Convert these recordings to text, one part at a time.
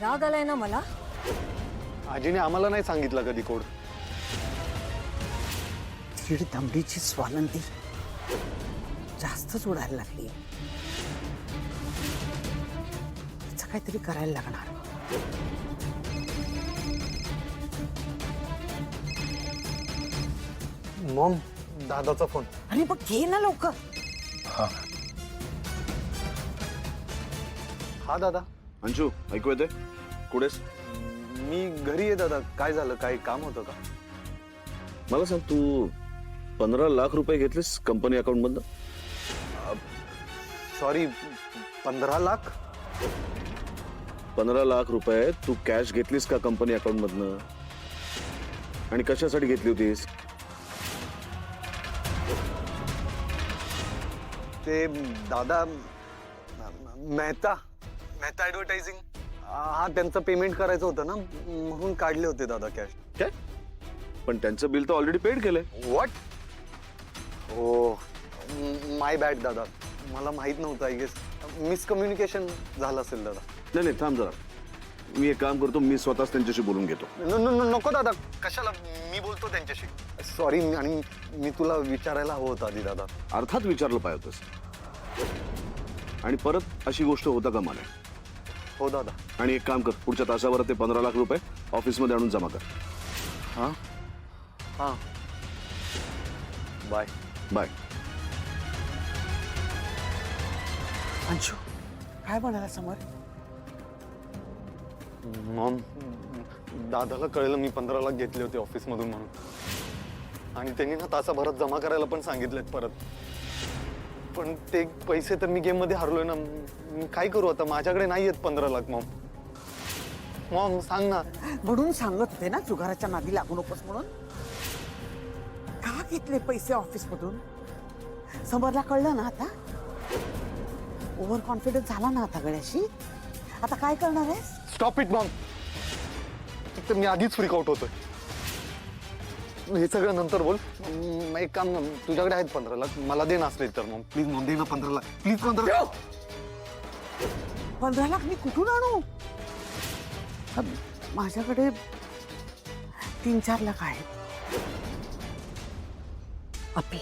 राग आलाय ना मला? आजीने आम्हाला नाही सांगितलं कधी कोड. चिड दमडीची स्वानंदी जास्तच उडायला लागली. तिचं काहीतरी करायला लागणार. मॉम, दादाचा फोन. अरे मग घे ना लवकर. हा दादा. अंशू, ऐकू येते? कुठेस? मी घरी आहे दादा. काय झालं? काही काम होतं का? मला सांग, तू 15 लाख रुपये घेतलेस कंपनी अकाउंट मधनं? सॉरी, 15 लाख? 15 लाख रुपये तू कॅश घेतलीस का कंपनी अकाउंट मधनं? आणि कशासाठी घेतली होतीस? ते दादा, मेहता ऍडव्हर्टायझिंग, हा त्यांचं पेमेंट करायचं होतं ना, म्हणून काढले होते दादा कॅश. काय? पण त्यांचं बिल तर ऑलरेडी पेड केलंय. व्हॉट? हो, माय बॅड दादा. मला माहित नव्हतं. आय गेस मिसकम्युनिकेशन झालं असेल दादा. नाही नाही, थांब जरा. मी एक काम करतो, मी स्वतःच त्यांच्याशी बोलून घेतो. नको दादा, कशाला? मी बोलतो त्यांच्याशी. सॉरी, आणि मी तुला विचारायला हवं होतं आधी दादा. अर्थात विचारलं पाहिजे होतंस. आणि परत अशी गोष्ट होता का मला? हो दादा. आणि एक काम कर, पुढच्या तासाभर ते 15 लाख रुपये ऑफिसमध्ये आणून जमा कर. हा हा, बाय बाय. अंशू काय म्हणाला समोर? मॉम, दादाला कळलं मी 15 लाख घेतले होते ऑफिस मधून म्हणून, आणि त्यांनी ना तासाभरात जमा करायला पण सांगितलेत परत. पण ते पैसे तर मी गेम मध्ये हरलोय ना. मी काय करू आता? माझ्याकडे नाही आहेत 15 लाख. मॉम सांग ना. म्हणून सांगत होते ना जुगाराच्या नादी लागू नकोस म्हणून. का घेतले पैसे ऑफिस मधून? समोरला कळलं ना आता? ओव्हर कॉन्फिडन्स झाला ना आता गड्याशी. आता काय करणार आहेस? Stop it Maugham. तर मी आधीच फ्रीक आउट होतोय. हे सगळं नंतर बोल. एक काम ना, तुझ्याकडे आहेत 15 लाख, मला दे नसले तर मग प्लीज. मॉम दे ना 15 लाख प्लीज. 15 लाख. 15 लाख मी कुठून आणू? माझ्याकडे 3-4 लाख आहेत. अपी,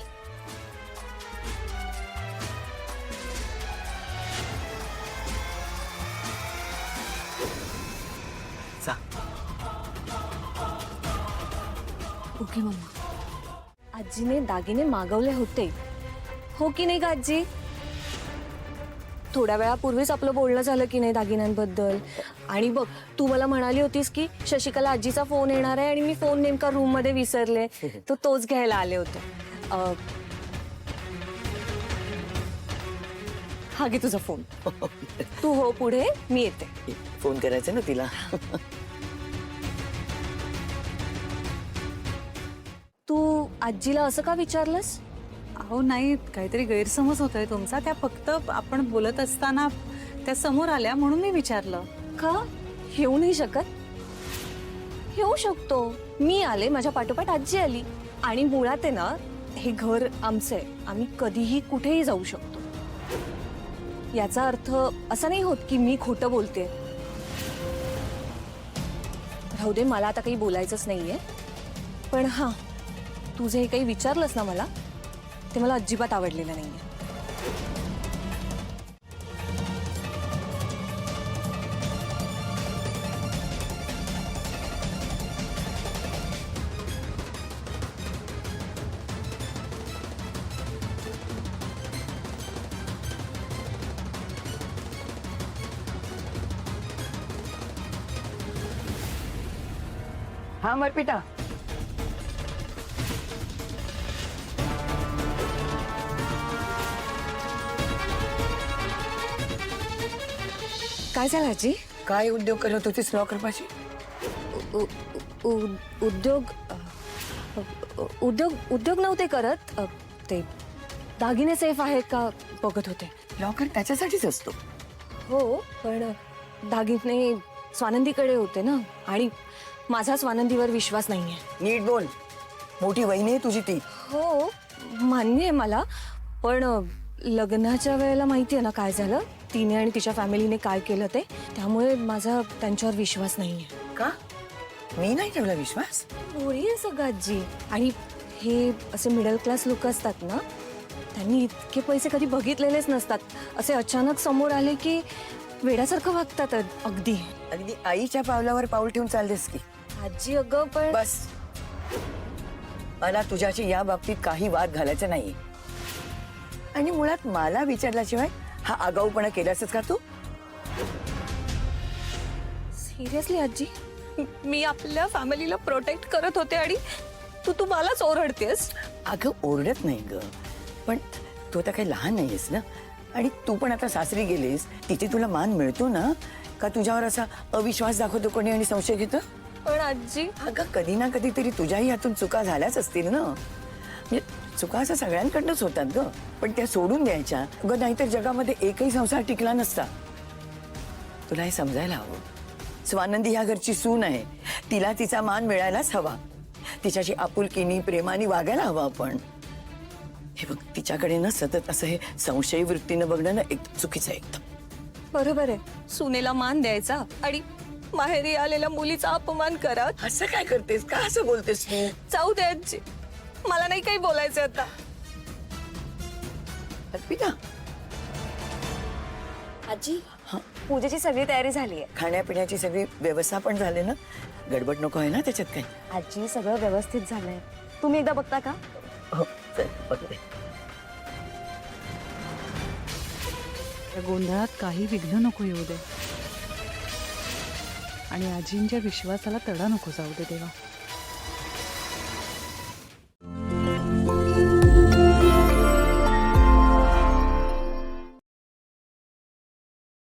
जा. Okay mamma. आजीने दागिने मागवले होते, हो की नाही का आजी? थोड्या वेळापूर्वीच आपलं बोलणं झालं की नाही दागिन्यांबद्दल. आणि बघ, तू मला म्हणाली होतीस की शशिकला आजीचा फोन येणार आहे, आणि मी फोन नेमका रूम मध्ये विसरले, तर तोच घ्यायला आले होते. हा घे तुझा फोन. तू हो पुढे, मी येते. फोन करायचा ना तिला. तू आजीला असं का विचारलंस? अहो नाही, काहीतरी गैरसमज होतोय तुमचा. त्या फक्त आपण बोलत असताना त्या समोर आल्या म्हणून मी विचारलं. का येऊ नाही शकत? येऊ शकतो. मी आले, माझ्या पाठोपाठ आजी आली. आणि मुळात आहे ना, हे घर आमचं आहे. आम्ही कधीही कुठेही जाऊ शकतो. याचा अर्थ असा नाही होत की मी खोटं बोलते. राहू दे, मला आता काही बोलायचंच नाहीये. पण हा, तू जे काही विचारलंस ना मला, ते मला अजिबात आवडलेलं नाहीये. हा मरपिटा. काय झालं आजी? काय उद्योग करत होतीस लॉकर पाशी? उद्योग उद्योग उद्योग नव्हते करत. ते दागिने सेफ आहेत का बघत होते. लॉकर त्याच्यासाठीच असतो. हो, पण दागिने स्वानंदीकडे होते ना, आणि माझा स्वानंदीवर विश्वास नाहीये. नीट बोल. मोठी वहिनी आहे तुझी ती. हो, मान्य आहे मला, पण लग्नाच्या वेळेला माहिती आहे ना काय झालं, तिने आणि तिच्या फॅमिलीने काय केलं ते, त्यामुळे माझा त्यांच्यावर विश्वास नाहीये. का मी नाही ठेवला विश्वास? होळी आहे सगळं आजी. आणि हे असे मिडल क्लास लोक असतात ना, त्यांनी इतके पैसे कधी बघितलेलेच नसतात. असे अचानक समोर आले की वेड्यासारखं वागतात अगदी. अगदी आईच्या पावलावर पाऊल ठेवून चालतेस की. आजी अगं पण बस, मला तुझ्याशी या बाबतीत काही वाद घालायचा नाही. आणि मुळात मला विचारल्याशिवाय हा आगाऊपणा केलासच का तू? सिरियसली आजी, मी आपल्या फॅमिलीला प्रोटेक्ट करत होते आणि तू मलाच ओरडतेस. अगं ओरडत नाही ग, पण तू आता काही लहान नाहीयेस ना. आणि तू पण आता सासरी गेलीस, तिथे तुला मान मिळतो ना. का तुझ्यावर असा अविश्वास दाखवतो कोणी आणि संशय घेतं? पण आजी अगं कधी ना कधीतरी तुझ्याही हातून चुका झाल्याच असतील ना. म्हणजे चुका असं सगळ्यांकडनंच होतात ग, पण त्या सोडून द्यायच्या ग, नाहीतर जगामध्ये एकही संसार टिकला नसता. तुला हे समजायला हवं. स्वानंदी ह्या घरची सून आहे, तिला तिचा मान मिळायलाच हवा. तिच्याशी आपुलकीनी प्रेमाने वागायला हवं आपण. हे बघ, तिच्याकडे ना सतत असं हे संशयी वृत्तीनं बघणं ना एकदम चुकीचं आहे एकदम. बरोबर आहे, सुनेला मान द्यायचा आणि माहेरी आलेल्या मुलीचा अपमान करा. असं काय करतेस? का असं बोलतेस तू? जाऊ दे आजी, मला नाही काही बोलायचं आता. अर्पिता, आजी पूजेची सगळी तयारी झाली आहे. खाण्यापिण्याची सगळी व्यवस्था पण झाली ना? गडबड नको आहे ना त्याच्यात काही? आजी सगळं व्यवस्थित झालंय. तुम्ही एकदा बघता का? हो चल बघते. या गोंधळात काही विघ्न नको येऊ दे आणि आजींच्या विश्वासाला तडा नको जाऊ दे देवा.